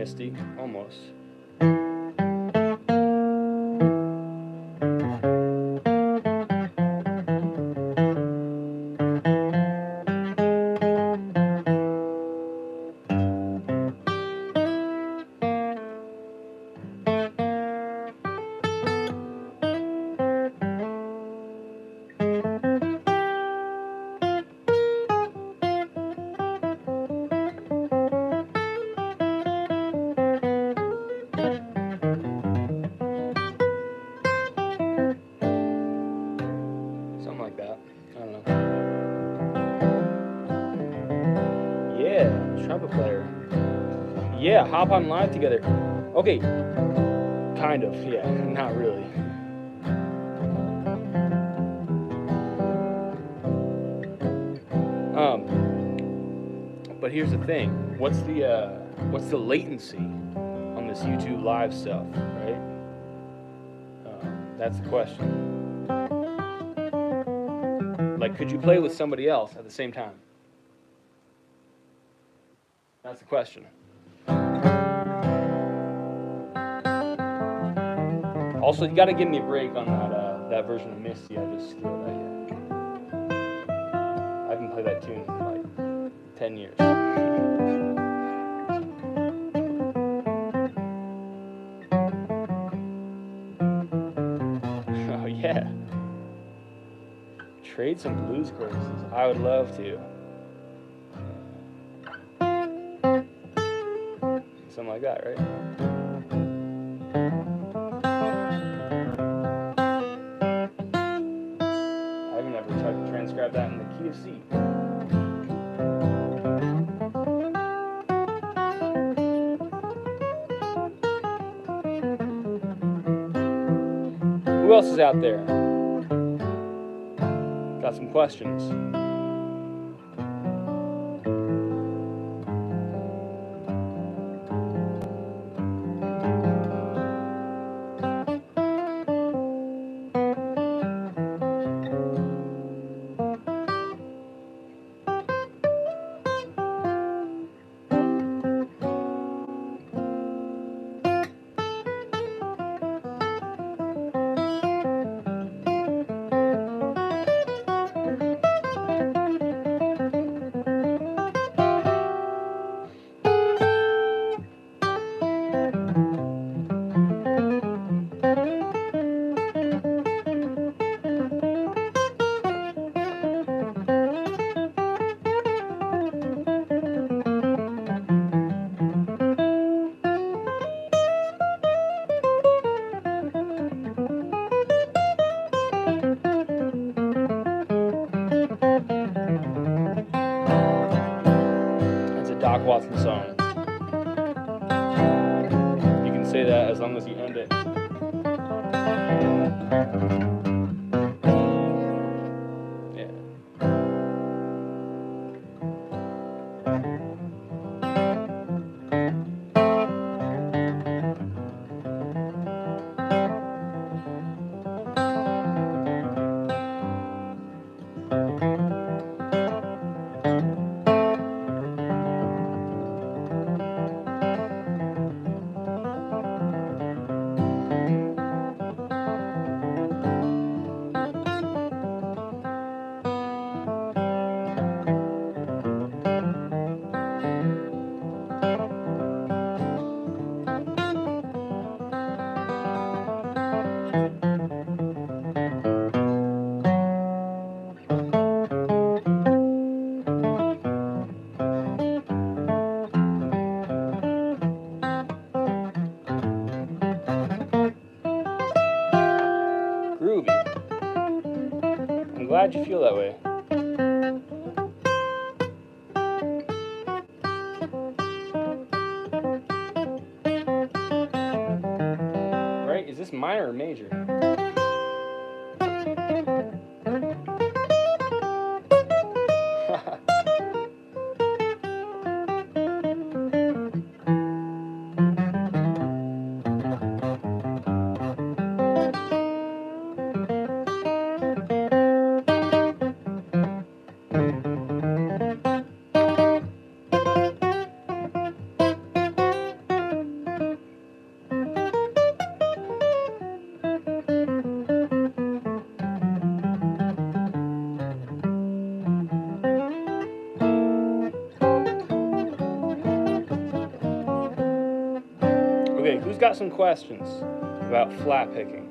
misty, almost. Like that. I don't know. Yeah, trumpet player. Yeah, hop on live together. Okay, kind of. Yeah, not really. But here's the thing. What's the latency on this YouTube live stuff, right? That's the question. Like, could you play with somebody else at the same time? That's the question. Also, you got to give me a break on that version of Misty I just threw at you. I haven't played that tune in like 10 years. Oh yeah. Trade some blues choruses. I would love to. Something like that, right? I haven't ever tried to transcribe that in the key of C. Who else is out there? Got some questions. Doc Watson song. You can say that as long as you end it. Yeah. I'm glad you feel that way. Right? Is this minor or major? Okay, who's got some questions about flat picking?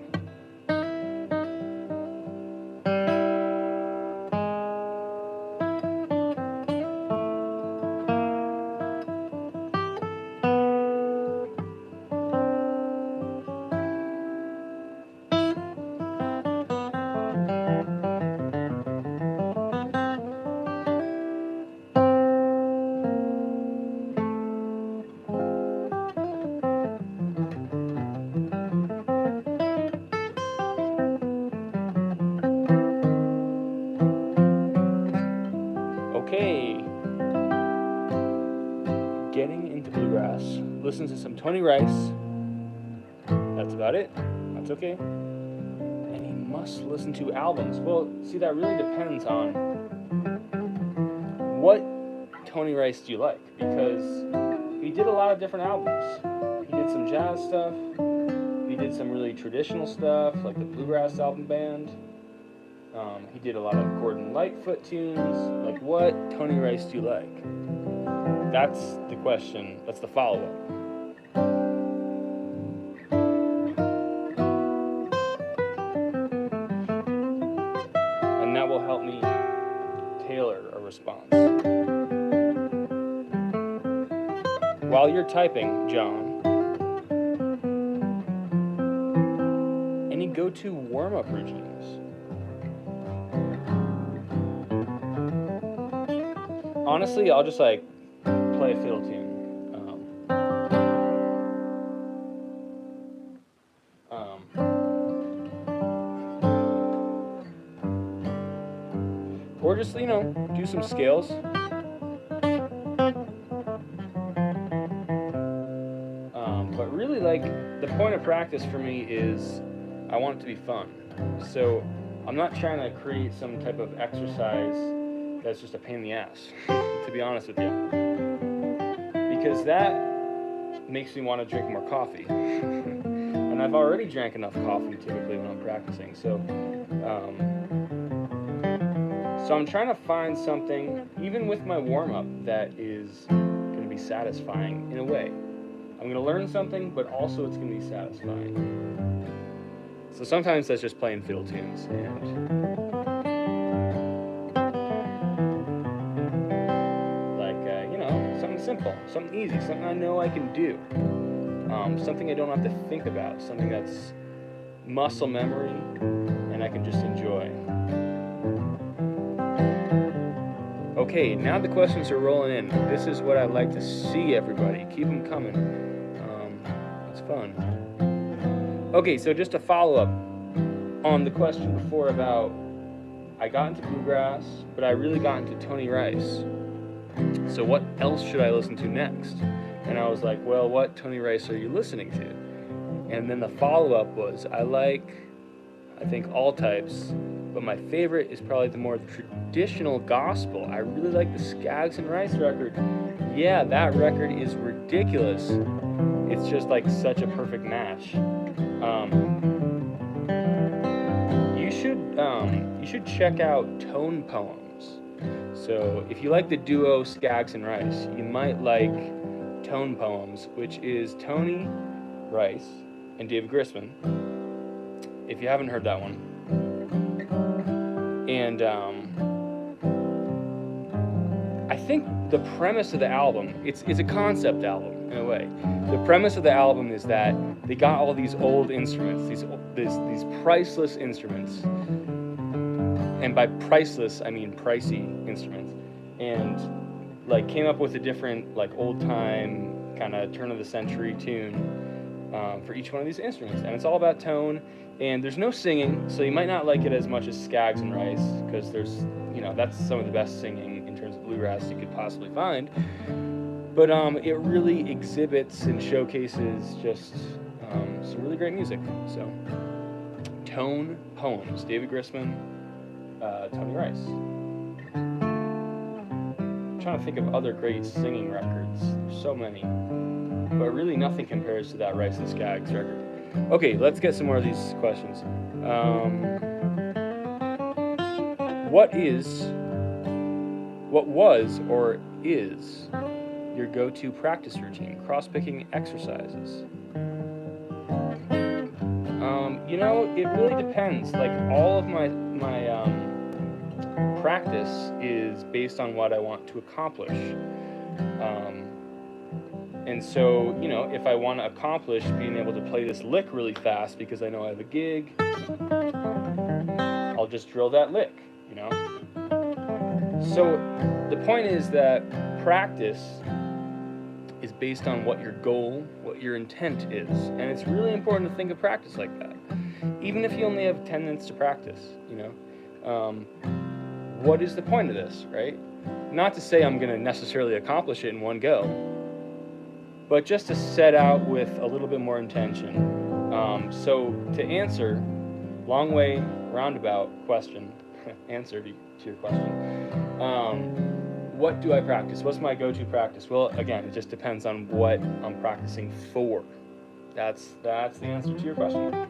Okay, getting into bluegrass, listen to some Tony Rice. That's about it. That's okay. And he must listen to albums. Well, see, that really depends on what Tony Rice do you like, because he did a lot of different albums. He did some jazz stuff. He did some really traditional stuff, like the Bluegrass Album Band. He did a lot of Gordon Lightfoot tunes. Like, what Tony Rice do you like? That's the question. That's the follow-up. And that will help me tailor a response. While you're typing, John, any go-to warm-up routines? Honestly, I'll just like play a fiddle tune. Or just, do some scales. But really, like, the point of practice for me is I want it to be fun. So I'm not trying to create some type of exercise that's just a pain in the ass, to be honest with you. Because that makes me want to drink more coffee. And I've already drank enough coffee typically when I'm practicing. So I'm trying to find something, even with my warm-up, that is going to be satisfying in a way. I'm going to learn something, but also it's going to be satisfying. So sometimes that's just playing fiddle tunes, and something simple, something easy, something I know I can do, something I don't have to think about, something that's muscle memory and I can just enjoy. Okay, now the questions are rolling in. This is what I like to see, everybody. Keep them coming. It's fun. Okay, so just a follow-up on the question before about I got into bluegrass, but I really got into Tony Rice. So what else should I listen to next? And I was like, well, what Tony Rice are you listening to? And then the follow-up was, I think all types, but my favorite is probably the more traditional gospel. I really like the Skaggs and Rice record. Yeah, that record is ridiculous. It's just like such a perfect match. You should check out Tone Poems. So if you like the duo Skaggs and Rice, you might like Tone Poems, which is Tony Rice and David Grisman, if you haven't heard that one. And I think the premise of the album, it's a concept album in a way. The premise of the album is that they got all these old instruments, these priceless instruments. And by priceless, I mean pricey instruments. And like came up with a different like old time kind of turn of the century tune for each one of these instruments. And it's all about tone. And there's no singing, so you might not like it as much as Skaggs and Rice, because there's, that's some of the best singing in terms of bluegrass you could possibly find. But it really exhibits and showcases just some really great music. So, Tone Poems, David Grisman, Tony Rice. I'm trying to think of other great singing records. There's so many, but really nothing compares to that Rice and Skaggs record. Okay, let's get some more of these questions. What was or is your go-to practice routine? Cross-picking exercises. You know, it really depends. Like, all of my practice is based on what I want to accomplish. And so, you know, if I want to accomplish being able to play this lick really fast because I know I have a gig, I'll just drill that lick, you know? So the point is that practice is based on what your goal, what your intent is. And it's really important to think of practice like that. Even if you only have 10 minutes to practice, you know? What is the point of this, right? Not to say I'm going to necessarily accomplish it in one go, but just to set out with a little bit more intention. So to answer, long way roundabout question, answer to your question, what do I practice? What's my go-to practice? Well, again, it just depends on what I'm practicing for. That's the answer to your question.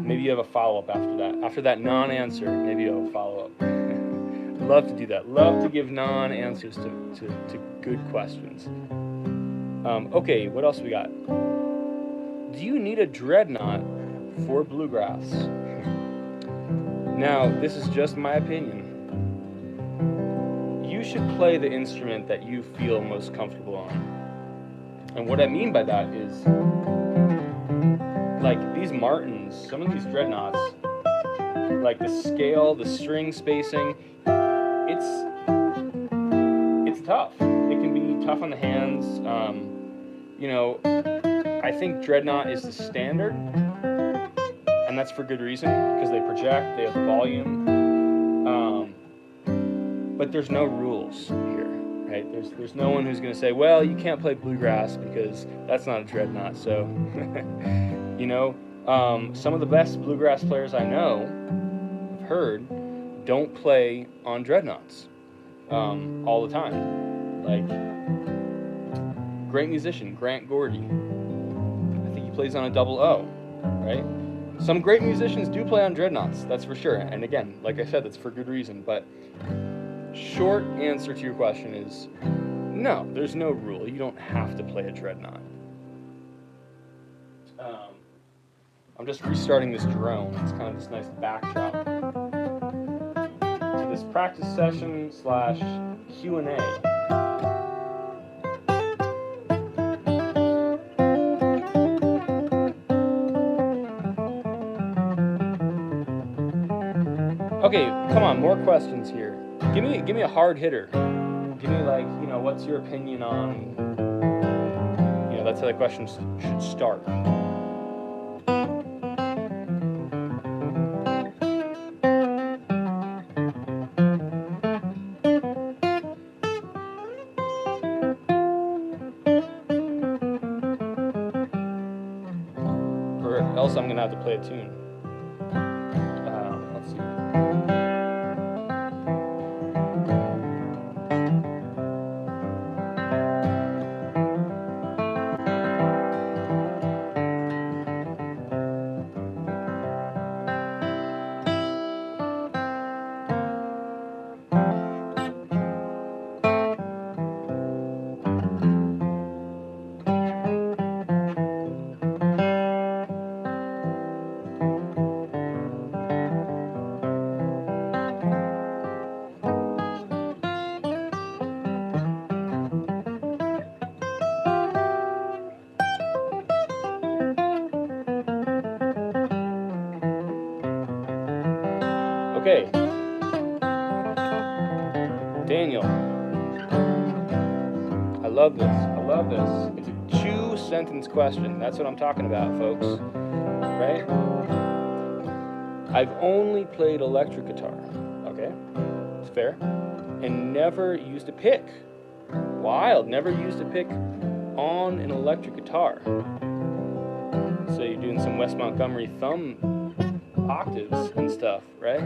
Maybe you have a follow-up after that. After that non-answer, maybe you have a follow-up. Love to do that. Love to give non-answers to good questions. Okay, what else we got? Do you need a dreadnought for bluegrass? Now, this is just my opinion. You should play the instrument that you feel most comfortable on. And what I mean by that is, like these Martins, some of these dreadnoughts, like the scale, the string spacing, it's tough. It can be tough on the hands. You know, I think dreadnought is the standard, and that's for good reason, because they project, they have the volume. But there's no rules here, right? There's no one who's going to say, well, you can't play bluegrass because that's not a dreadnought. So, you know, some of the best bluegrass players I know, I've heard, don't play on dreadnoughts all the time. Like, great musician, Grant Gordy. I think he plays on a double O, right? Some great musicians do play on dreadnoughts, that's for sure. And again, like I said, that's for good reason. But short answer to your question is no, there's no rule. You don't have to play a dreadnought. I'm just restarting this drone. It's kind of this nice backdrop to this practice session / Q&A. Okay, come on, more questions here. Give me a hard hitter. Give me, like, you know, what's your opinion on, you know, that's how the questions should start. Or else I'm gonna have to play a tune. Let's see. Okay. Daniel. I love this. I love this. It's a 2-sentence question. That's what I'm talking about, folks. Right? I've only played electric guitar. Okay? It's fair. And never used a pick. Wild. Never used a pick on an electric guitar. So you're doing some Wes Montgomery thumb octaves and stuff, right?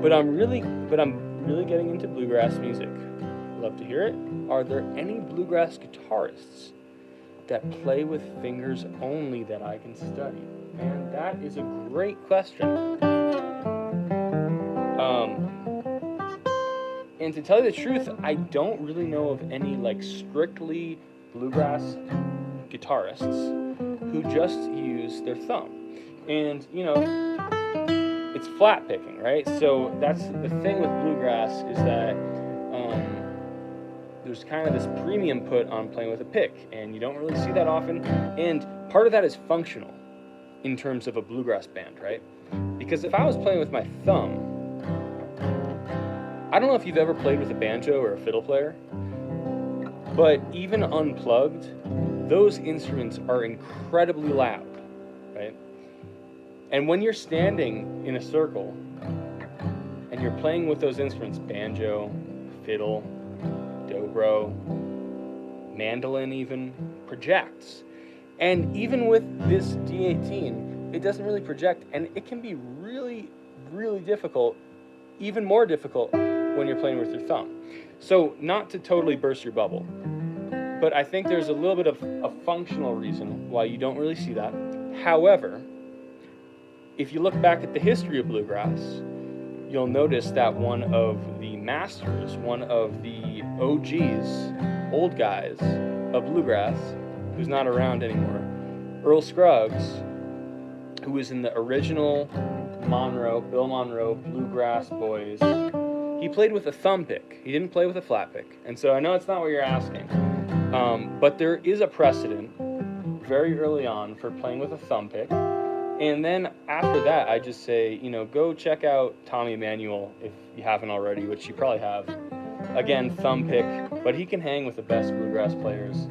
But I'm really getting into bluegrass music. Love to hear it. Are there any bluegrass guitarists that play with fingers only that I can study? And that is a great question. And to tell you the truth, I don't really know of any like strictly bluegrass guitarists who just use their thumb. And it's flat picking, right? So that's the thing with bluegrass, is that there's kind of this premium put on playing with a pick, and you don't really see that often. And part of that is functional in terms of a bluegrass band, right? Because if I was playing with my thumb, I don't know if you've ever played with a banjo or a fiddle player, but even unplugged, those instruments are incredibly loud, right? And when you're standing in a circle and you're playing with those instruments, banjo, fiddle, dobro, mandolin even, projects. And even with this D18, it doesn't really project, and it can be really, really difficult, even more difficult when you're playing with your thumb. So not to totally burst your bubble, but I think there's a little bit of a functional reason why you don't really see that. However, if you look back at the history of bluegrass, you'll notice that one of the masters, one of the OGs, old guys of bluegrass, who's not around anymore, Earl Scruggs, who was in the original Bill Monroe Bluegrass Boys, he played with a thumb pick. He didn't play with a flat pick. And so I know it's not what you're asking, but there is a precedent very early on for playing with a thumb pick. And then after that, I just say, go check out Tommy Emmanuel if you haven't already, which you probably have. Again, thumb pick, but he can hang with the best bluegrass players.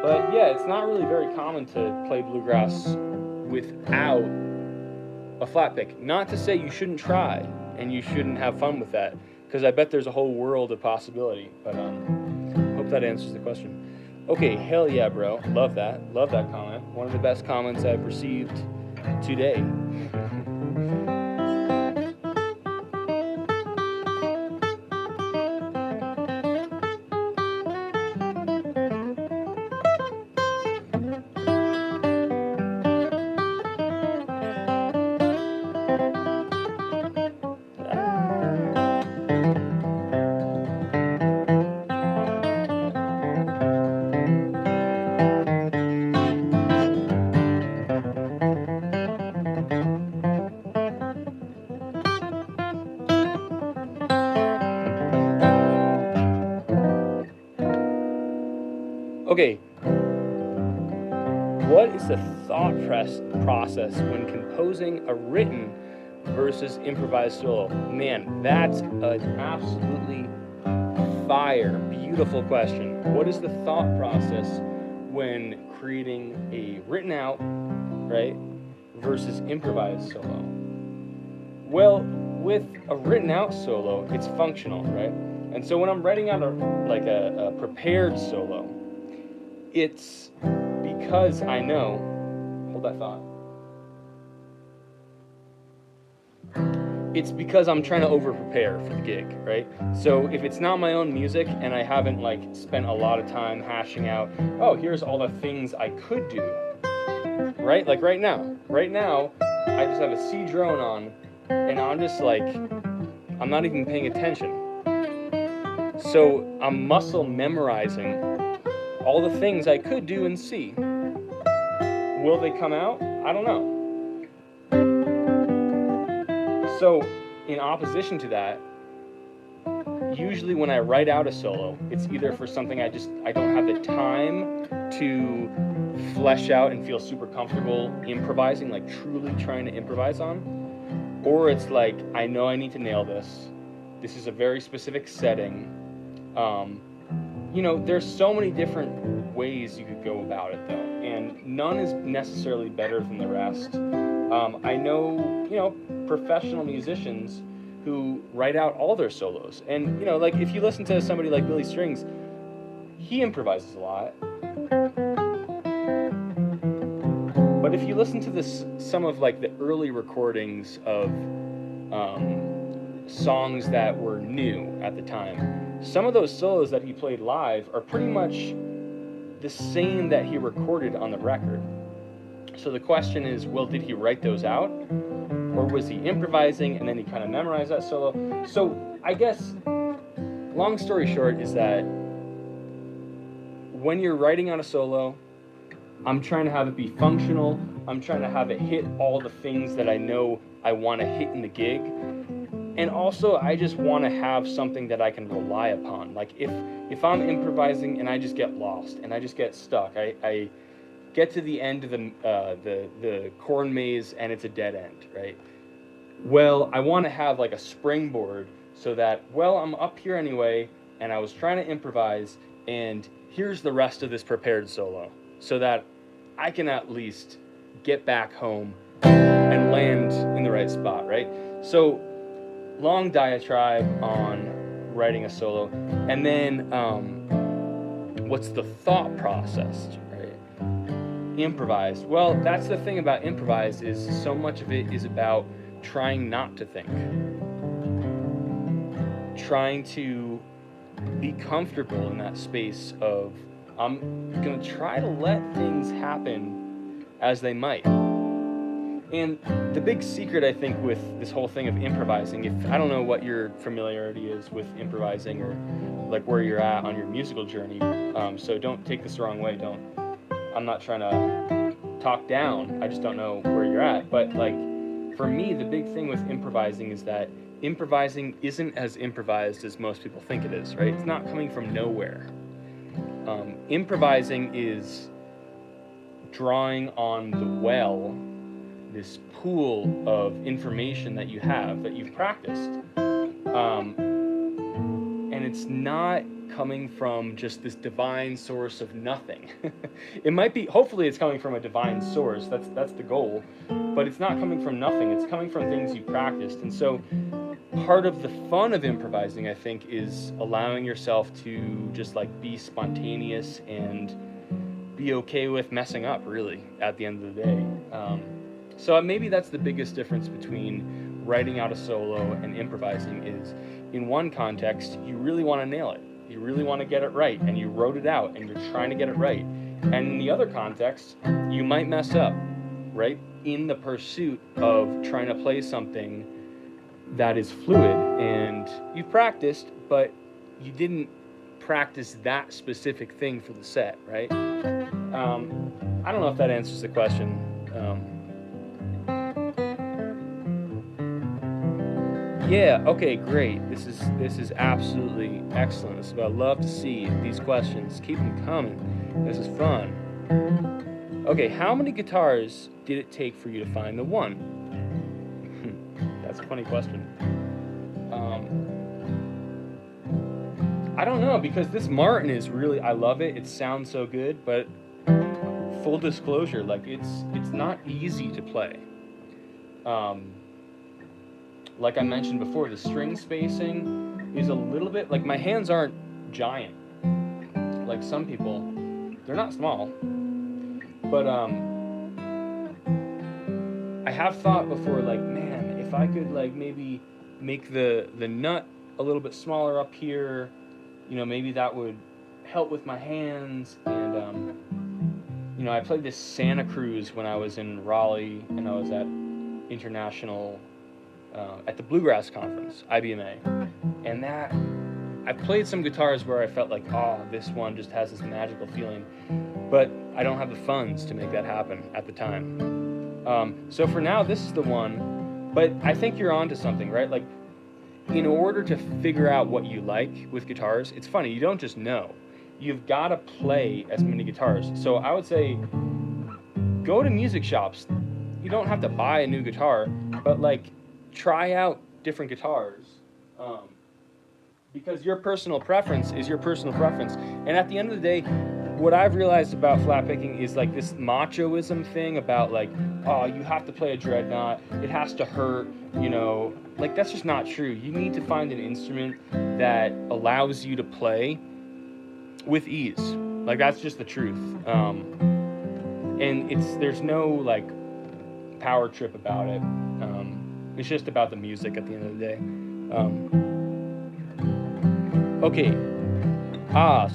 But yeah, it's not really very common to play bluegrass without a flat pick. Not to say you shouldn't try and you shouldn't have fun with that, because I bet there's a whole world of possibility. But hope that answers the question. Okay, hell yeah, bro. Love that comment. One of the best comments I've received today. Okay, what is the thought process when composing a written versus improvised solo? Man, that's an absolutely fire, beautiful question. What is the thought process when creating a written out, right, versus improvised solo? Well, with a written out solo, it's functional, right? And so when I'm writing out a prepared solo, it's because I know, hold that thought. It's because I'm trying to over-prepare for the gig, right? So if it's not my own music and I haven't spent a lot of time hashing out, oh, here's all the things I could do, right? Like right now, I just have a C drone on and I'm just I'm not even paying attention. So I'm muscle memorizing all the things I could do in C. Will they come out? I don't know. So in opposition to that, usually when I write out a solo, it's either for something I don't have the time to flesh out and feel super comfortable improvising, truly trying to improvise on, or it's I know I need to nail this. This is a very specific setting. There's so many different ways you could go about it, though, and none is necessarily better than the rest. I know, professional musicians who write out all their solos, and if you listen to somebody like Billy Strings, he improvises a lot. But if you listen to some of the early recordings of songs that were new at the time, some of those solos that he played live are pretty much the same that he recorded on the record. So the question is, well, did he write those out? or was he improvising and then he kind of memorized that solo? So I guess, long story short, is that when you're writing on a solo, I'm trying to have it be functional. I'm trying to have it hit all the things that I know I want to hit in the gig. And also, I just want to have something that I can rely upon. Like if I'm improvising and I just get lost and I just get stuck, I get to the end of the corn maze and it's a dead end, right? Well, I want to have like a springboard so that, well, I'm up here anyway, and I was trying to improvise, and here's the rest of this prepared solo, so that I can at least get back home and land in the right spot, right? So, long diatribe on writing a solo, and then what's the thought process, right? Improvised. Well, that's the thing about improvised, is so much of it is about trying not to think, trying to be comfortable in that space of, I'm gonna try to let things happen as they might. And the big secret, I think, with this whole thing of improvising, I don't know what your familiarity is with improvising, or like where you're at on your musical journey, so don't take this the wrong way. I'm not trying to talk down, I just don't know where you're at. But like, for me, the big thing with improvising is that improvising isn't as improvised as most people think it is, right? It's not coming from nowhere. Improvising is drawing on the well, this pool of information that you have, that you've practiced. And it's not coming from just this divine source of nothing. It might be, hopefully it's coming from a divine source, that's the goal, but it's not coming from nothing, it's coming from things you practiced. And so part of the fun of improvising, I think, is allowing yourself to just like be spontaneous and be okay with messing up, really, at the end of the day. So maybe that's the biggest difference between writing out a solo and improvising, is in one context, you really want to nail it. You really want to get it right, and you wrote it out, and you're trying to get it right. And in the other context, you might mess up, right? In the pursuit of trying to play something that is fluid, and you've practiced, but you didn't practice that specific thing for the set, right? I don't know if that answers the question. Yeah, okay, great. This is absolutely excellent. This is what I love to see, these questions. Keep them coming. This is fun. Okay, how many guitars did it take for you to find the one? That's a funny question. I don't know, because this Martin is really, I love it. It sounds so good, but full disclosure, like it's not easy to play. Like I mentioned before, the string spacing is a little bit, like, my hands aren't giant. Like some people, they're not small. But I have thought before, like, man, if I could like maybe make the nut a little bit smaller up here, you know, maybe that would help with my hands. And you know, I played this Santa Cruz when I was in Raleigh, and I was at international at the Bluegrass Conference, IBMA, and that I played some guitars where I felt like, oh, this one just has this magical feeling, but I don't have the funds to make that happen at the time. So for now, this is the one, but I think you're onto something, right? Like, in order to figure out what you like with guitars, it's funny, you don't just know. You've got to play as many guitars. So I would say, go to music shops. You don't have to buy a new guitar, but like, try out different guitars, because your personal preference is your personal preference. And at the end of the day, what I've realized about flatpicking is like this machoism thing about like, oh, you have to play a dreadnought, it has to hurt, you know, like that's just not true. You need to find an instrument that allows you to play with ease. Like, that's just the truth. And there's no like power trip about it. It's just about the music at the end of the day. Okay.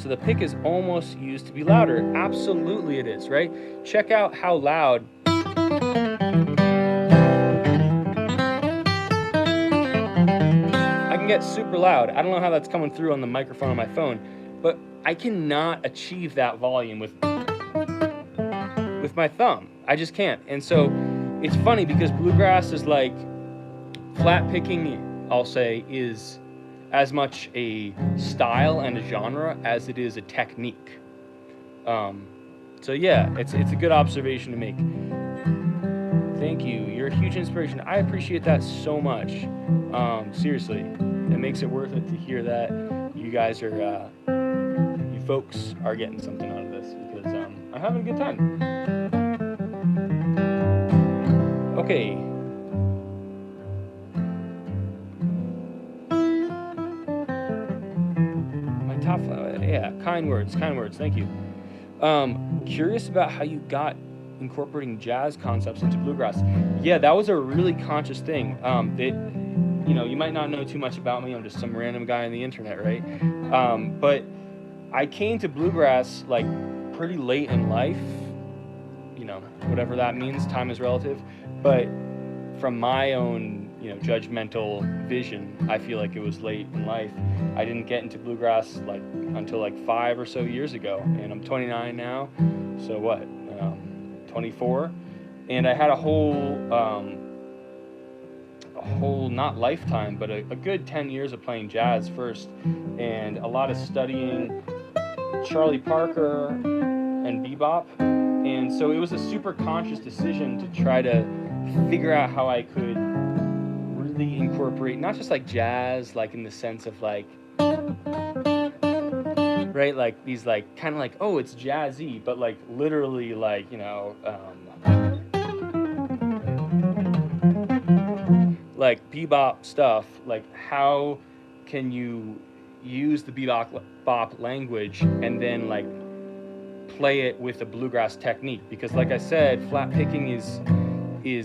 So the pick is almost used to be louder. Absolutely it is, right? Check out how loud get super loud. I don't know how that's coming through on the microphone on my phone, but I cannot achieve that volume with my thumb. I just can't. And so it's funny because bluegrass is like, flat picking, I'll say, is as much a style and a genre as it is a technique. So yeah, it's a good observation to make. Thank you. You're a huge inspiration. I appreciate that so much. Seriously, it makes it worth it to hear that you guys are, you folks are getting something out of this, because I'm having a good time. Okay. My top, yeah, kind words. Thank you. Curious about how you got incorporating jazz concepts into bluegrass. Yeah, that was a really conscious thing. You might not know too much about me. I'm just some random guy on the internet, right? But I came to bluegrass like pretty late in life. Whatever that means, time is relative. But from my own, judgmental vision, I feel like it was late in life. I didn't get into bluegrass until 5 or so years ago, and I'm 29 now. So what? 24, and I had a whole not lifetime, but a good 10 years of playing jazz first, and a lot of studying Charlie Parker and bebop. And so it was a super conscious decision to try to figure out how I could really incorporate not just like jazz, like in the sense of like, right, like these like kind of like, oh, it's jazzy, but like literally like, like bebop stuff. Like, how can you use the bebop language and then like play it with a bluegrass technique? Because like I said, flat picking is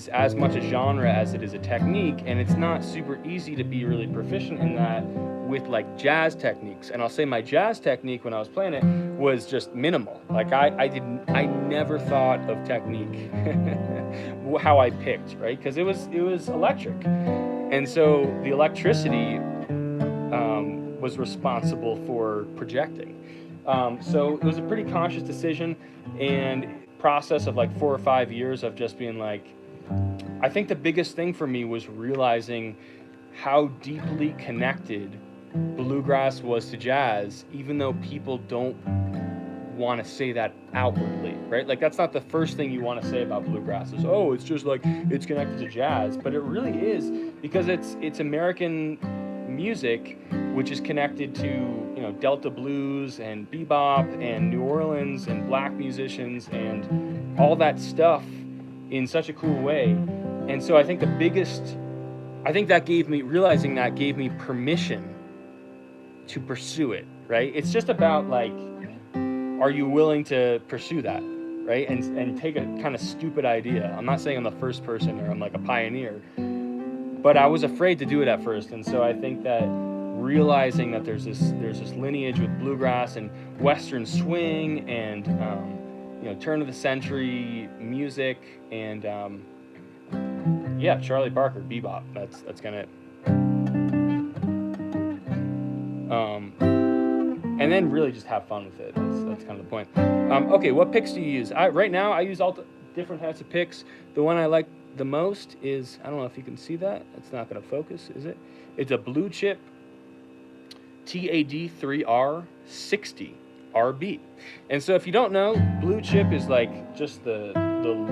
as much a genre as it is a technique, and it's not super easy to be really proficient in that with like jazz techniques. And I'll say my jazz technique when I was playing it was just minimal. Like I never thought of technique how I picked, right? Because it was electric, and so the electricity was responsible for projecting. So it was a pretty conscious decision and process of like 4 or 5 years of just being like, I think the biggest thing for me was realizing how deeply connected bluegrass was to jazz, even though people don't want to say that outwardly, right? Like, that's not the first thing you want to say about bluegrass is, oh, it's just like, it's connected to jazz. But it really is, because it's American music, which is connected to, Delta blues and bebop and New Orleans and black musicians and all that stuff in such a cool way. And so I think realizing that gave me permission to pursue it, right? It's just about like, are you willing to pursue that, right? And take a kind of stupid idea. I'm not saying I'm the first person or I'm like a pioneer, but I was afraid to do it at first. And so I think that realizing that there's this lineage with bluegrass and Western swing and turn of the century music and Charlie Parker, bebop. That's kind of and then really just have fun with it. That's kind of the point. Okay, what picks do you use? Right now I use all different types of picks. The one I like the most is, I don't know if you can see that. It's not going to focus, is it? It's a Blue Chip TAD3R60 RB. And so if you don't know, Blue Chip is like just the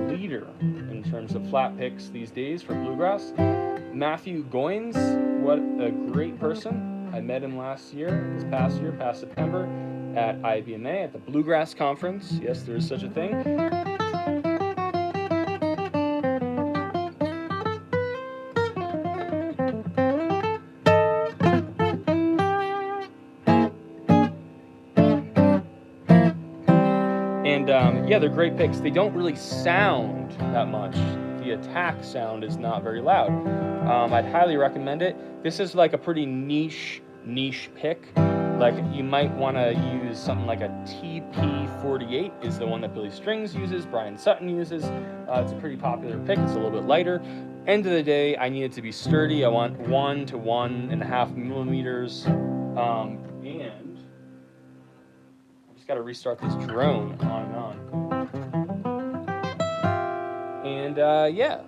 leader in terms of flat picks these days for bluegrass. Matthew Goins, what a great person. I met him past September at IBMA at the Bluegrass Conference. Yes, there is such a thing. And they're great picks. They don't really sound that much. The attack sound is not very loud. I'd highly recommend it. This is like a pretty niche pick. Like, you might want to use something like a TP48 is the one that Billy Strings uses, Brian Sutton uses. It's a pretty popular pick. It's a little bit lighter. End of the day, I need it to be sturdy. I want 1 to 1.5 millimeters. And I just got to restart this drone on and on. And yeah.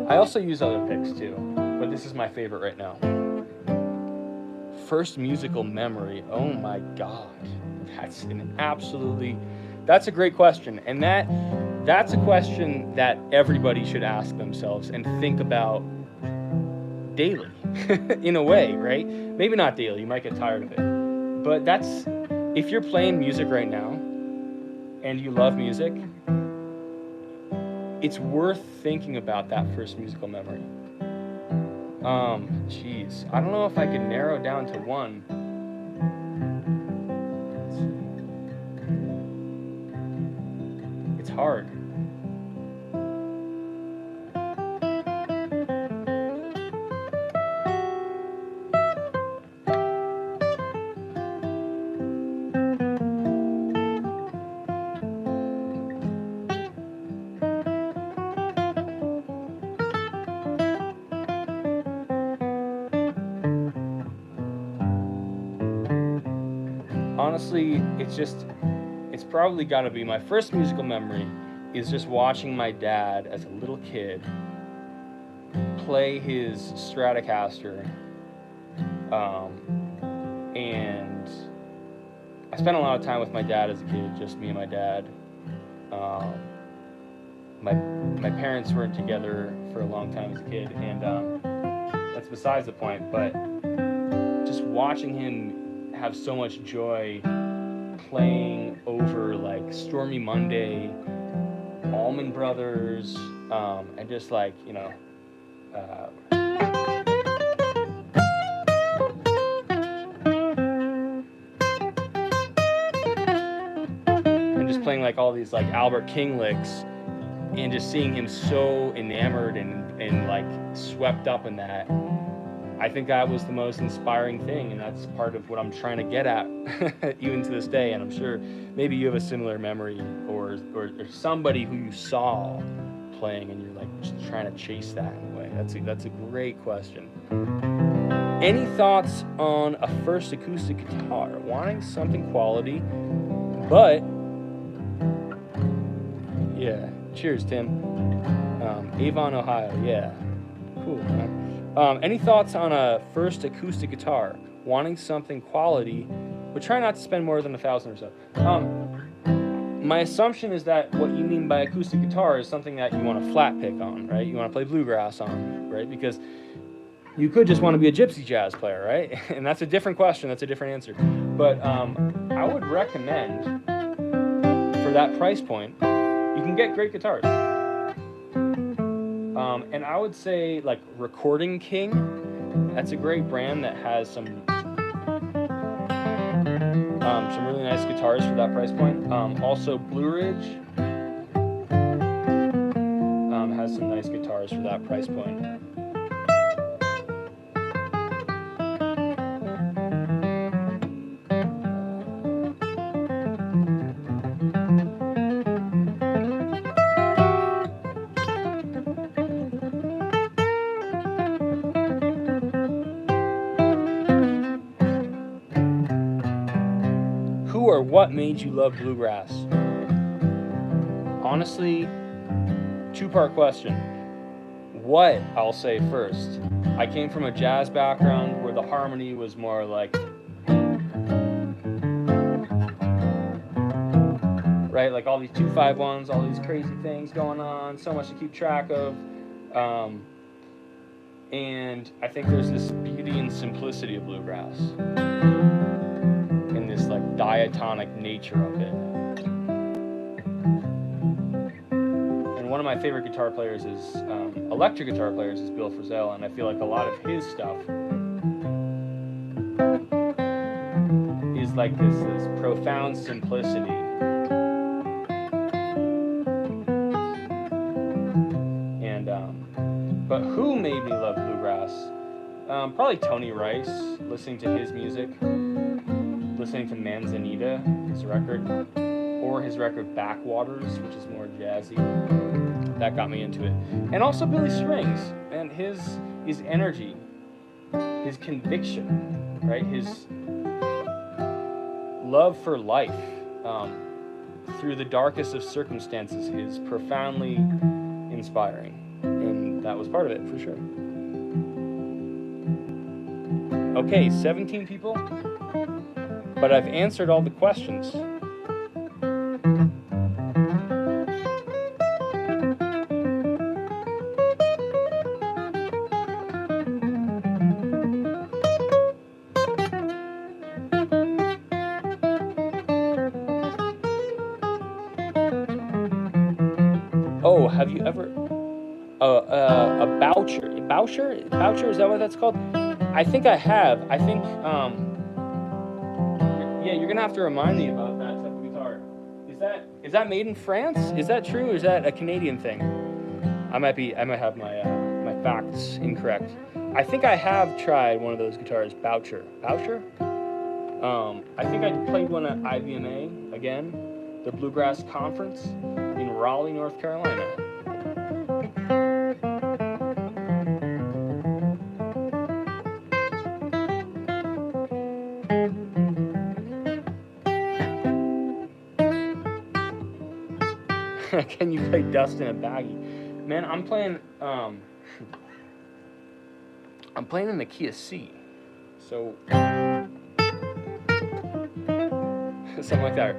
I also use other picks too, but this is my favorite right now. First musical memory. Oh my God. That's a great question. And that's a question that everybody should ask themselves and think about daily in a way, right? Maybe not daily, you might get tired of it. But if you're playing music right now and you love music, it's worth thinking about that first musical memory. Geez, I don't know if I can narrow down to one. It's hard. Honestly, it's probably got to be my first musical memory is just watching my dad as a little kid play his Stratocaster. And I spent a lot of time with my dad as a kid, just me and my dad. My parents weren't together for a long time as a kid, and that's besides the point, but just watching him have so much joy playing over like Stormy Monday, Allman Brothers, and just like, you know, and just playing like all these like Albert King licks, and just seeing him so enamored and like swept up in that. I think that was the most inspiring thing, and that's part of what I'm trying to get at even to this day. And I'm sure maybe you have a similar memory or somebody who you saw playing and you're like just trying to chase that in a way. That's a great question. Any thoughts on a first acoustic guitar? Wanting something quality, but yeah. Cheers, Tim. Avon, Ohio. Yeah. Cool, man. Any thoughts on a first acoustic guitar? Wanting something quality, but try not to spend more than $1,000 or so. My assumption is that what you mean by acoustic guitar is something that you want to flat pick on, right? You want to play bluegrass on, right? Because you could just want to be a gypsy jazz player, right? And that's a different question. That's a different answer. But I would recommend, for that price point, you can get great guitars. And I would say like Recording King, that's a great brand that has some really nice guitars for that price point. Also Blue Ridge has some nice guitars for that price point. Or what made you love bluegrass? Honestly, two-part question. What, I'll say first. I came from a jazz background where the harmony was more like, right, like all these 2-5-1s, all these crazy things going on, so much to keep track of. And I think there's this beauty and simplicity of bluegrass. This like diatonic nature of it. And one of my favorite guitar players is electric guitar players is Bill Frisell, and I feel like a lot of his stuff is like this profound simplicity. And but who made me love bluegrass? Probably Tony Rice, listening to his music. Listening to Manzanita, his record, or his record Backwaters, which is more jazzy. That got me into it. And also Billy Strings, and his energy, his conviction, right? His love for life through the darkest of circumstances is profoundly inspiring. And that was part of it, for sure. Okay, 17 people, but I've answered all the questions. Oh, have you ever a Boucher? Boucher? Is that what that's called? I think I have. I think yeah, you're gonna have to remind me about that type of guitar. Is that made in France? Is that true, or is that a Canadian thing? I might have my my facts incorrect. I think I have tried one of those guitars, Boucher. Boucher? I think I played one at IBMA again, the Bluegrass Conference in Raleigh, North Carolina. Can you play Dust in a Baggie? Man, I'm playing in the key of C. So something like that.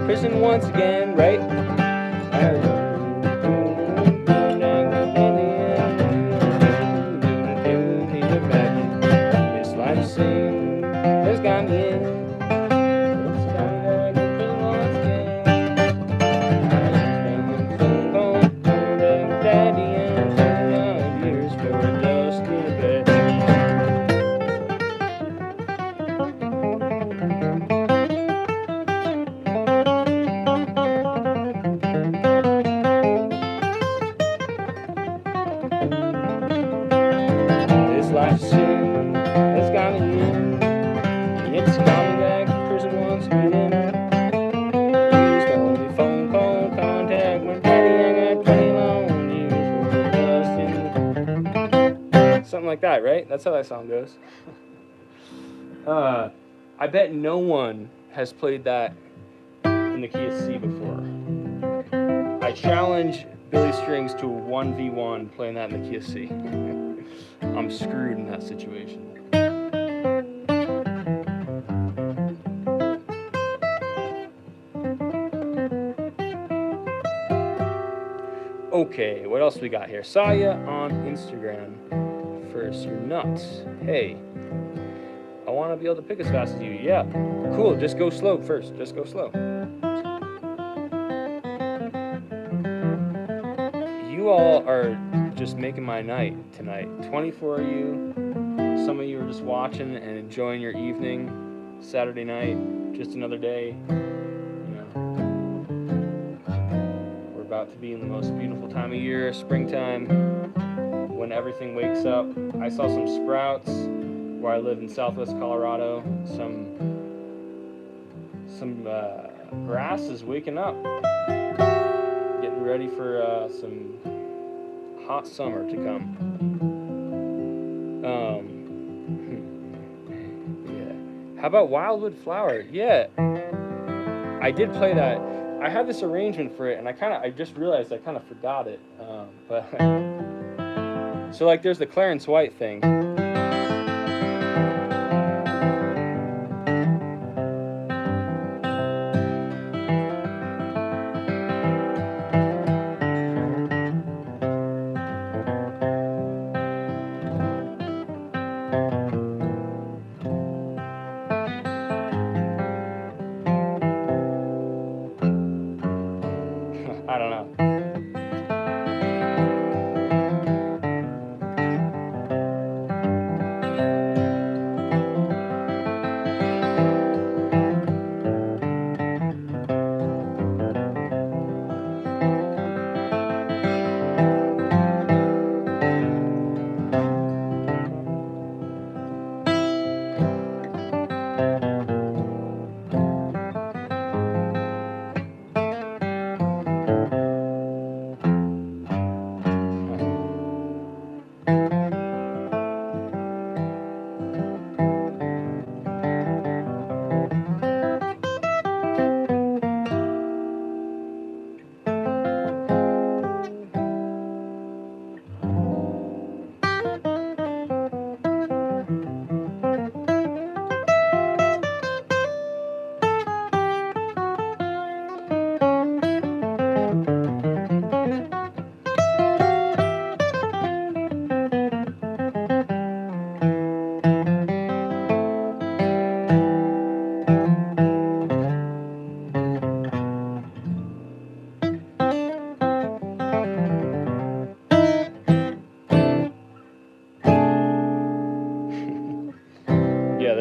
Prison once again, right? This life scene has got me in. It's got me back in prison once again. Daddy and 29 years for a dust in a bed. Life soon has got me in. It's got me back to prison once again. Used only phone call contact when Daddy I got 20 long years for dust. Something like that, right? That's how that song goes. I bet no one has played that in the key of C before. I challenge Billy Strings to a 1v1 playing that in the key of C. I'm screwed in that situation. Okay, what else we got here? Saw ya on Instagram. First, you're nuts. Hey, I want to be able to pick as fast as you. Yeah, cool. Just go slow first. Just go slow. You all are just making my night tonight. 24 of you. Some of you are just watching and enjoying your evening. Saturday night, just another day. You know, we're about to be in the most beautiful time of year, springtime, when everything wakes up. I saw some sprouts where I live in Southwest Colorado. Some grass is waking up, getting ready for some hot summer to come. Yeah. How about Wildwood Flower? Yeah. I did play that. I had this arrangement for it, and I just realized I kind of forgot it. But so like, there's the Clarence White thing.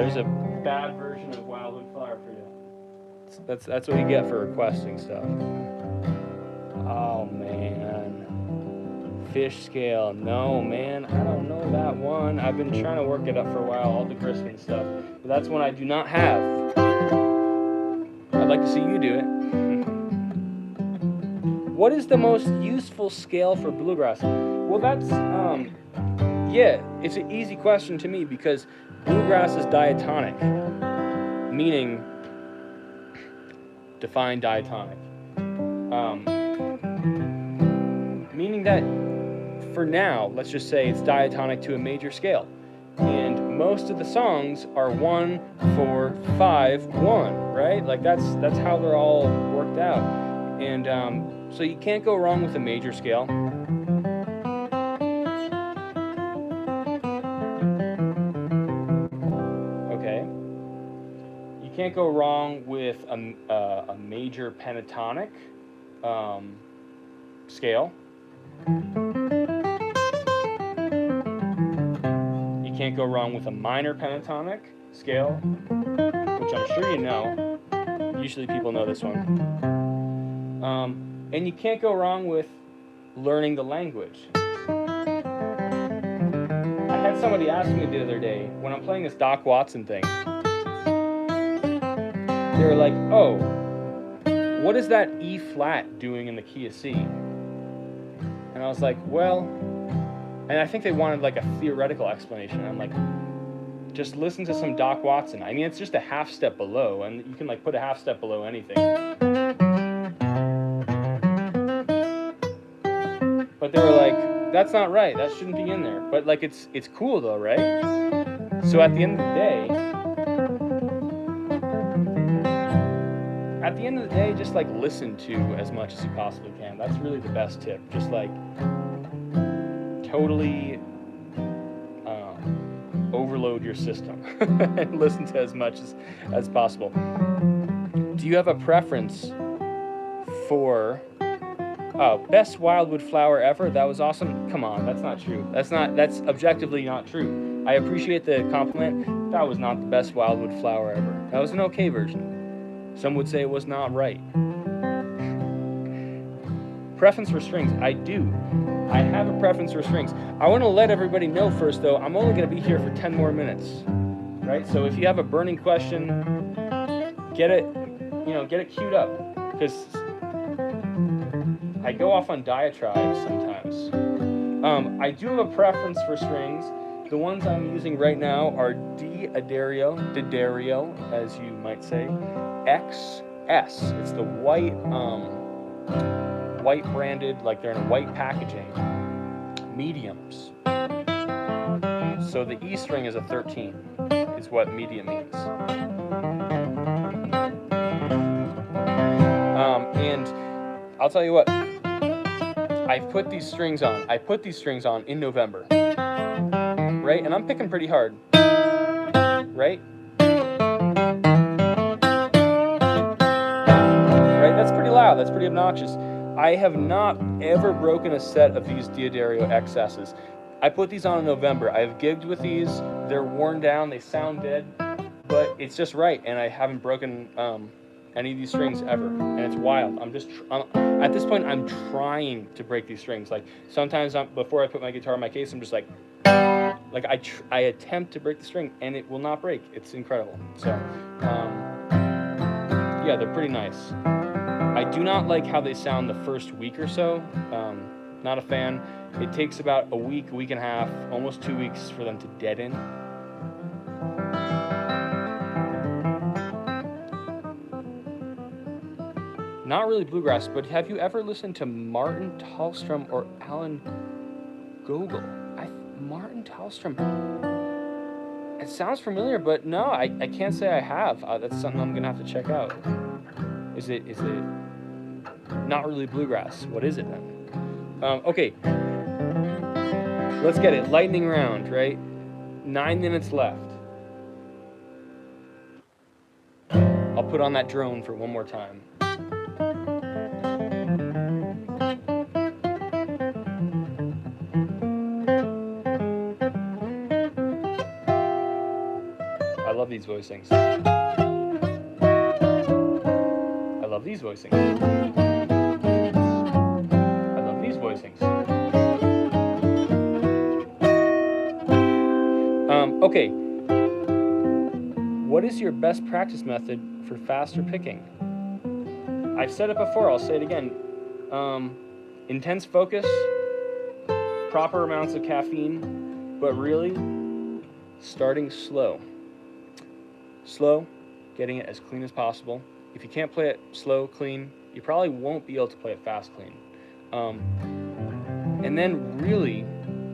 there's a bad version of Wildwood Flower for you. That's what you get for requesting stuff. Oh man. Fish scale. No man, I don't know that one. I've been trying to work it up for a while, all the Crispin stuff. But that's one I do not have. I'd like to see you do it. What is the most useful scale for bluegrass? Well, that's yeah, it's an easy question to me because bluegrass is diatonic, meaning define diatonic. Meaning that for now, let's just say it's diatonic to a major scale. And most of the songs are 1, 4, 5, 1, right? Like that's how they're all worked out. And so you can't go wrong with a major scale. Okay. You can't go wrong with a major pentatonic scale. You can't go wrong with a minor pentatonic scale, which I'm sure you know. Usually people know this one. And you can't go wrong with learning the language. I had somebody ask me the other day, when I'm playing this Doc Watson thing, they were like, oh, what is that E flat doing in the key of C? And I was like, well, and I think they wanted like a theoretical explanation. I'm like, just listen to some Doc Watson. I mean, it's just a half step below, and you can like put a half step below anything. But they were like, that's not right. That shouldn't be in there. But like, it's cool though, right? So at the end of the day, just like listen to as much as you possibly can. That's really the best tip. Just like totally overload your system and listen to as much as possible. Do you have a preference for best wildwood flower ever? That was awesome. Come on, that's not true. That's objectively not true. I appreciate the compliment. That was not the best wildwood flower ever. That was an okay version. Some would say it was not right. Preference for strings. I do. I have a preference for strings. I want to let everybody know first, though, I'm only going to be here for 10 more minutes. Right? So if you have a burning question, get it queued up. Because I go off on diatribes sometimes. I do have a preference for strings. The ones I'm using right now are D'Addario, as you might say, XS. It's the white branded, like they're in white packaging, mediums. So the E string is a 13, is what medium means. And I'll tell you what, I put these strings on in November, right? And I'm picking pretty hard, right? Right, that's pretty loud, that's pretty obnoxious. I have not ever broken a set of these D'Addario XS's. I put these on in November. I've gigged with these. They're worn down. They sound dead, but it's just right. And I haven't broken any of these strings ever. And it's wild. At this point, I'm trying to break these strings. Like sometimes before I put my guitar in my case, I'm just like I attempt to break the string and it will not break. It's incredible. So yeah, they're pretty nice. I do not like how they sound the first week or so. Not a fan. It takes about a week and a half, almost 2 weeks for them to deaden. Not really bluegrass, but have you ever listened to Martin Tallstrom or Alan Gogol? Martin Tallstrom. It sounds familiar, but no, I can't say I have. That's something I'm gonna have to check out. Is it not really bluegrass? What is it then? Okay, let's get it. Lightning round, right? 9 minutes left. I'll put on that drone for one more time. I love love these voicings. I love these voicings. I love these voicings. Okay. What is your best practice method for faster picking? I've said it before, I'll say it again. Intense focus, proper amounts of caffeine, but really starting slow. Slow, getting it as clean as possible. If you can't play it slow, clean, you probably won't be able to play it fast, clean. And then really,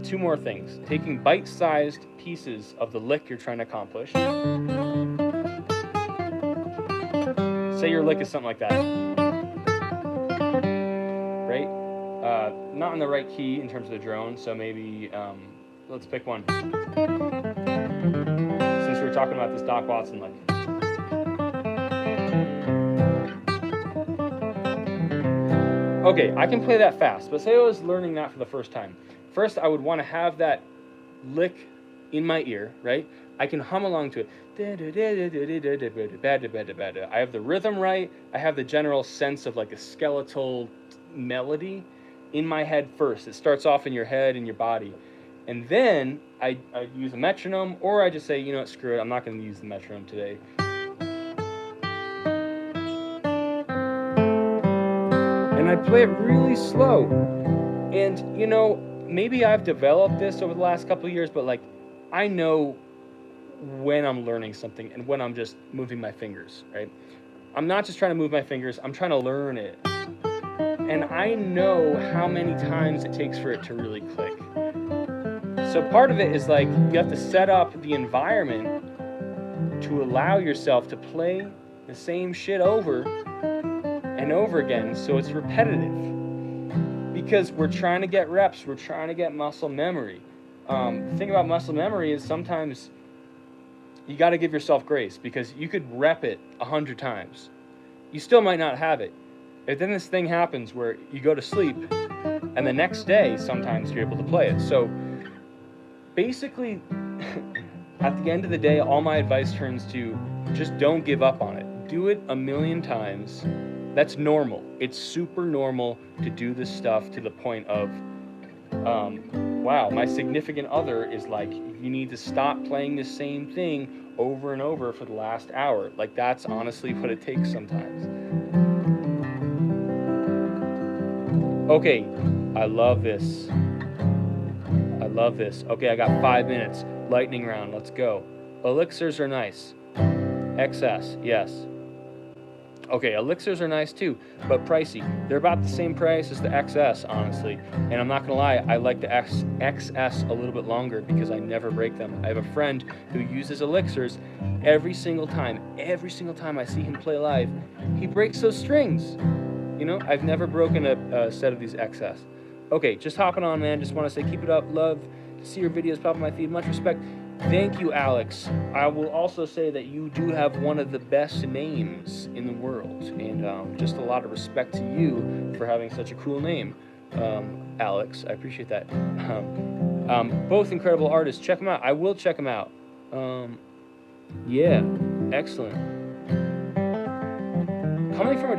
two more things. Taking bite-sized pieces of the lick you're trying to accomplish. Say your lick is something like that. Right? Not in the right key in terms of the drone, so maybe, let's pick one. Since we were talking about this Doc Watson lick. Okay, I can play that fast, but say I was learning that for the first time. First, I would want to have that lick in my ear, right? I can hum along to it. I have the rhythm right. I have the general sense of like a skeletal melody in my head first. It starts off in your head and your body. And then I use a metronome, or I just say, you know what, screw it, I'm not going to use the metronome today. And I play it really slow. And, you know, maybe I've developed this over the last couple of years, but like, I know when I'm learning something and when I'm just moving my fingers, right? I'm not just trying to move my fingers, I'm trying to learn it. And I know how many times it takes for it to really click. So part of it is like, you have to set up the environment to allow yourself to play the same shit over and over again, so it's repetitive. Because we're trying to get reps, we're trying to get muscle memory. The thing about muscle memory is sometimes you got to give yourself grace, because you could rep it 100 times. You still might not have it. And then this thing happens where you go to sleep, and the next day sometimes you're able to play it. So basically, at the end of the day, all my advice turns to just don't give up on it. Do it a million times. That's normal. It's super normal to do this stuff to the point of, wow, my significant other is like, you need to stop playing the same thing over and over for the last hour. Like, that's honestly what it takes sometimes. Okay, I love this. I love this. Okay, I got 5 minutes. Lightning round, let's go. Elixirs are nice. XS, yes. Okay, elixirs are nice too, but pricey. They're about the same price as the XS, honestly. And I'm not gonna lie, I like the XS a little bit longer because I never break them. I have a friend who uses elixirs every single time. Every single time I see him play live, he breaks those strings. You know, I've never broken a set of these XS. Okay, just hopping on, man. Just want to say keep it up. Love to see your videos pop on my feed. Much respect. Thank you, Alex. I will also say that you do have one of the best names in the world, and just a lot of respect to you for having such a cool name, Alex. I appreciate that. Both incredible artists. Check them out. I will check them out. Yeah, excellent. Coming from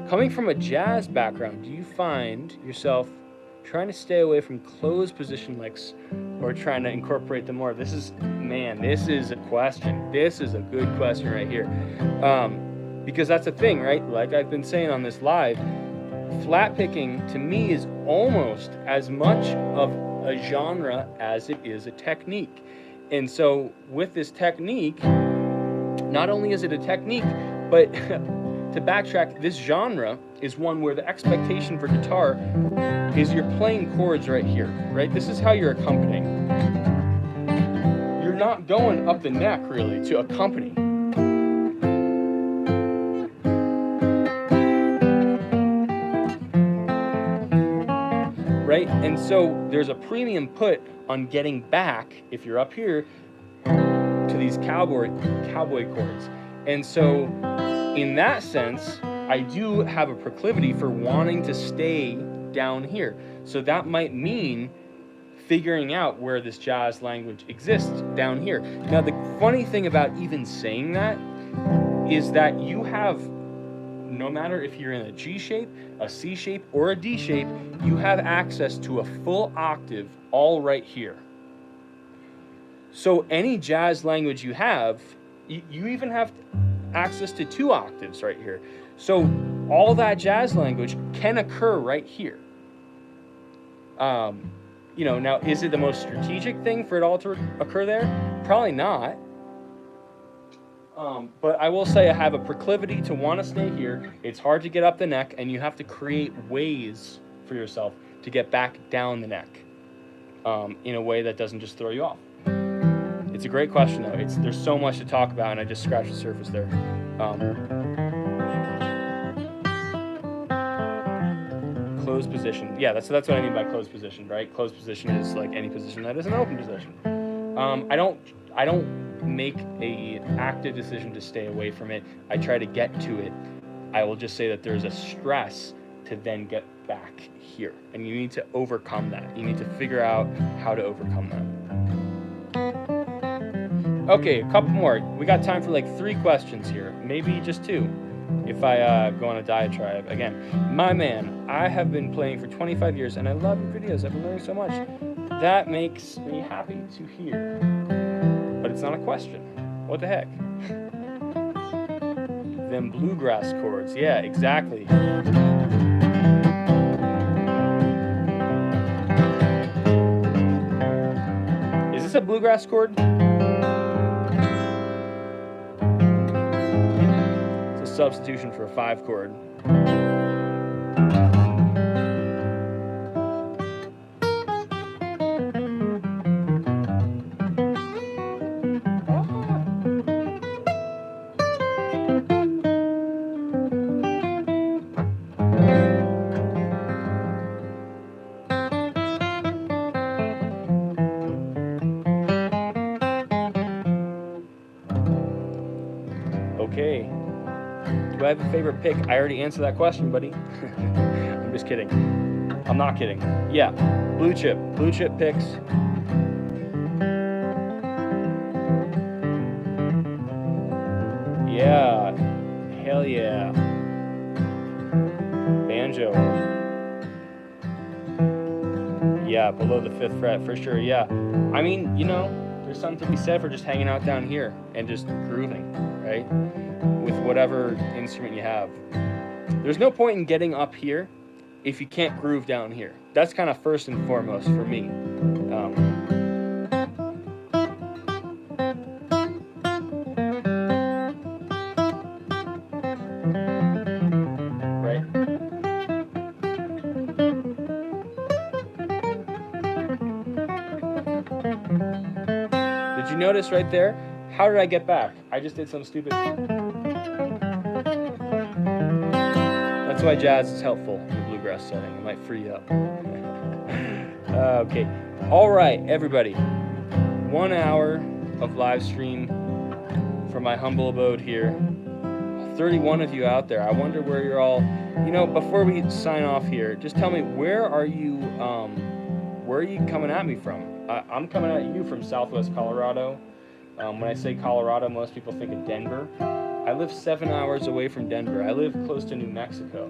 coming from a jazz background, do you find yourself trying to stay away from closed position licks or trying to incorporate them more? This is a question. This is a good question right here. Because that's the thing, right? Like I've been saying on this live, flat picking to me is almost as much of a genre as it is a technique. And so with this technique, not only is it a technique, but to backtrack, this genre is one where the expectation for guitar is you're playing chords right here, right? This is how you're accompanying. You're not going up the neck, really, to accompany. Right? And so there's a premium put on getting back, if you're up here, to these cowboy chords. And so in that sense, I do have a proclivity for wanting to stay down here. So that might mean figuring out where this jazz language exists down here. Now, the funny thing about even saying that is that you have, no matter if you're in a G shape, a C shape, or a D shape, you have access to a full octave all right here. So any jazz language you have, you even have access to 2 octaves right here. So all that jazz language can occur right here. You know, now, is it the most strategic thing for it all to occur there? Probably not. But I will say I have a proclivity to want to stay here. It's hard to get up the neck, and you have to create ways for yourself to get back down the neck in a way that doesn't just throw you off. It's a great question, though. There's so much to talk about, and I just scratched the surface there. Closed position. Yeah, that's what I mean by closed position, right? Closed position is like any position that is an open position. I don't make a active decision to stay away from it. I try to get to it. I will just say that there's a stress to then get back here, and you need to overcome that. You need to figure out how to overcome that. Okay, a couple more. We got time for like 3 questions here, maybe just 2. If I go on a diatribe. Again, my man, I have been playing for 25 years and I love your videos. I've been learning so much. That makes me happy to hear. But it's not a question. What the heck? Them bluegrass chords. Yeah, exactly. Is this a bluegrass chord? Substitution for a 5 chord. Okay. Do I have a favorite pick? I already answered that question, buddy. I'm just kidding. I'm not kidding. Yeah, blue chip picks. Yeah, hell yeah. Banjo. Yeah, below the 5th fret for sure. Yeah, I mean, you know, there's something to be said for just hanging out down here and just grooving, right? With whatever instrument you have. There's no point in getting up here if you can't groove down here. That's kind of first and foremost for me. Right? Did you notice right there? How did I get back? I just did some stupid... That's why jazz is helpful in the bluegrass setting. It might free you up. Okay. All right, everybody. 1 hour of live stream from my humble abode here. 31 of you out there. I wonder where you're all... You know, before we sign off here, just tell me, where are you coming at me from? I'm coming at you from Southwest Colorado. When I say Colorado, most people think of Denver. I live 7 hours away from Denver. I live close to New Mexico.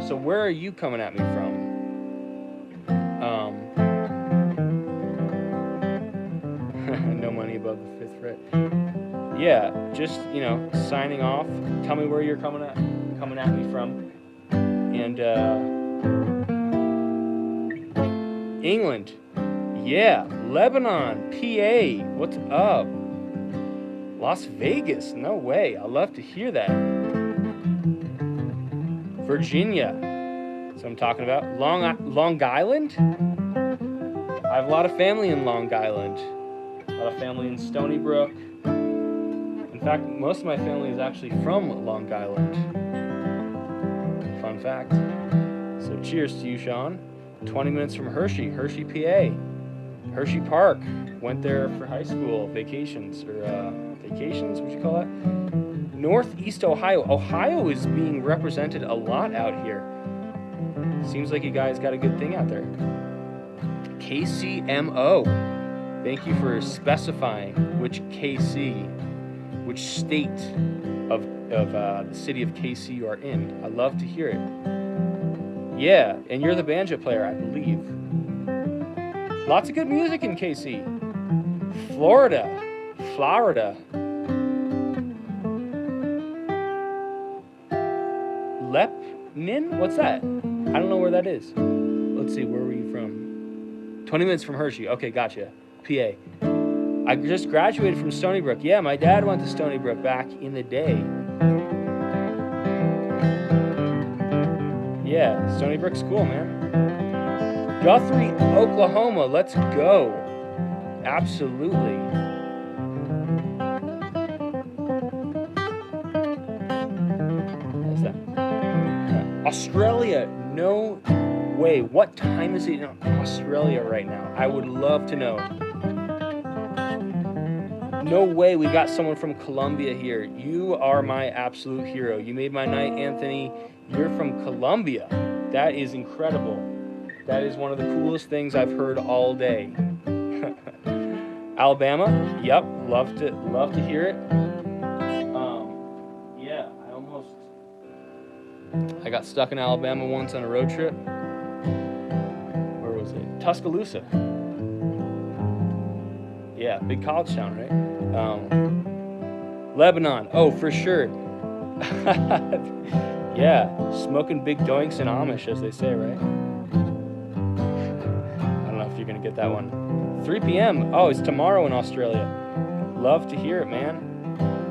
So where are you coming at me from? No money above the 5th fret. Yeah, just, you know, signing off. Tell me where you're coming at me from. And England. Yeah, Lebanon, PA. What's up? Las Vegas, no way. I love to hear that. Virginia, that's what I'm talking about. Long Island? I have a lot of family in Long Island. A lot of family in Stony Brook. In fact, most of my family is actually from Long Island. Fun fact. So cheers to you, Sean. 20 minutes from Hershey, PA. Hershey Park. Went there for high school vacations, or vacations, what you call it? Northeast Ohio. Ohio is being represented a lot out here. Seems like you guys got a good thing out there. KCMO. Thank you for specifying which KC, which state of the city of KC you are in. I love to hear it. Yeah, and you're the banjo player, I believe. Lots of good music in KC. Florida. Lepnin? What's that? I don't know where that is. Let's see, where were you from? 20 minutes from Hershey. Okay, gotcha. PA. I just graduated from Stony Brook. Yeah, my dad went to Stony Brook back in the day. Yeah, Stony Brook's cool, man. Guthrie, Oklahoma. Let's go. Absolutely. What's that? Australia. No way. What time is it in Australia right now? I would love to know. No way we got someone from Colombia here. You are my absolute hero. You made my night, Anthony. You're from Colombia. That is incredible. That is one of the coolest things I've heard all day. Alabama? Yep, love to hear it. Yeah, I got stuck in Alabama once on a road trip. Where was it? Tuscaloosa. Yeah, big college town, right? Lebanon. Oh, for sure. Yeah, smoking big doinks in Amish, as they say, right? I don't know if you're gonna get that one. 3 p.m. Oh, it's tomorrow in Australia. Love to hear it, man.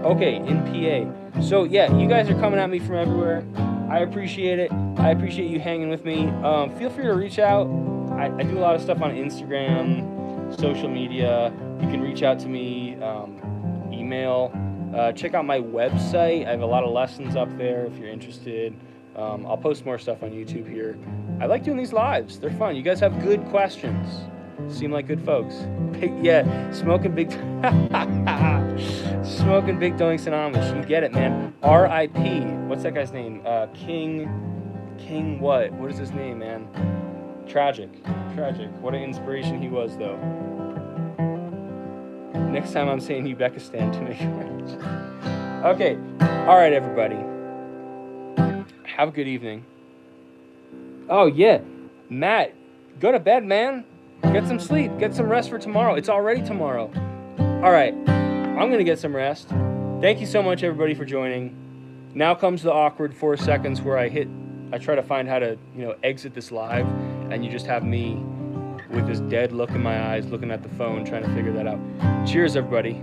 Okay, in PA. So yeah, you guys are coming at me from everywhere. I appreciate it. I appreciate you hanging with me. Feel free to reach out. I do a lot of stuff on Instagram, social media. You can reach out to me, email. Check out my website. I have a lot of lessons up there if you're interested. I'll post more stuff on YouTube here. I like doing these lives. They're fun. You guys have good questions. Seem like good folks. Yeah, smoking big smoking big doinks and Amish. You get it, man. R.I.P. What's that guy's name? King what? What is his name, man? Tragic. What an inspiration he was, though. Next time I'm saying Uzbekistan to make it. Okay. All right, everybody. Have a good evening. Oh, yeah. Matt, go to bed, man. Get some sleep. Get some rest for tomorrow. It's already tomorrow. All right. I'm going to get some rest. Thank you so much, everybody, for joining. Now comes the awkward 4 seconds where I try to find how to, exit this live, and you just have me with this dead look in my eyes, looking at the phone, trying to figure that out. Cheers, everybody.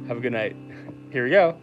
Have a good night. Here we go.